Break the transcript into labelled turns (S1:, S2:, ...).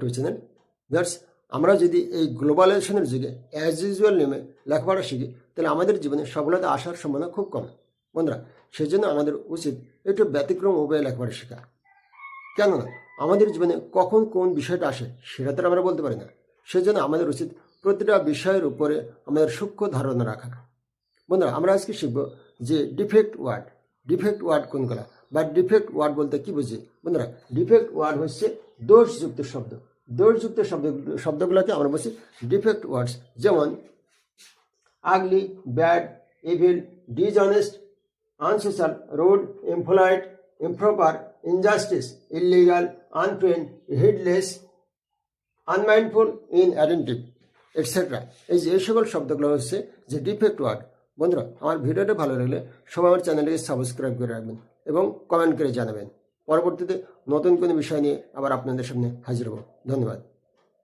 S1: To channel. Viewers, আমরা যদি এই গ্লোবালাইজেশনের যুগে অ্যাজ ইউজুয়াল নেমে লেখাপড়া শিখি, তাহলে আমাদের জীবনে সফলতা আসার সম্ভাবনা খুব কম। বন্ধুরা, সেজন্য আমাদের উচিত একটু ব্যতিক্রম উপায়ে লেখাপড়া শেখা। কেননা আমাদের জীবনে কখন কোন বিষয়টা আসে সেটা তো আমরা বলতে পারি না। সেজন্য আমাদের উচিত প্রতিটা বিষয়ের উপরে আমাদের সূক্ষ্ম ধারণা রাখা। বন্ধুরা, আমরা আজকে শিখব যে ডিফেক্ট ওয়ার্ড কোনগুলা, বা ডিফেক্ট ওয়ার্ড বলতে কি বুঝি। বন্ধুরা, ডিফেক্ট ওয়ার্ড হচ্ছে দোষযুক্ত শব্দ। দোষযুক্ত শব্দগুলোকে আমরা বলছি ডিফেক্ট ওয়ার্ডস। যেমন ugly, bad, evil, dishonest, unsocial, rude, impolite, improper, injustice, illegal, untrained, heedless, unmindful, inattentive, etcetera. এই সকল শব্দগুলো হচ্ছে যে ডিফেক্ট ওয়ার্ড। বন্ধুরা, আমার ভিডিওটা ভালো লাগলে সবাই আমার চ্যানেলটিকে সাবস্ক্রাইব করে রাখবেন এবং কমেন্ট করে জানাবেন। পরবর্তীতে নতুন কোনো বিষয় নিয়ে আবার আপনাদের সামনে হাজির হব। ধন্যবাদ।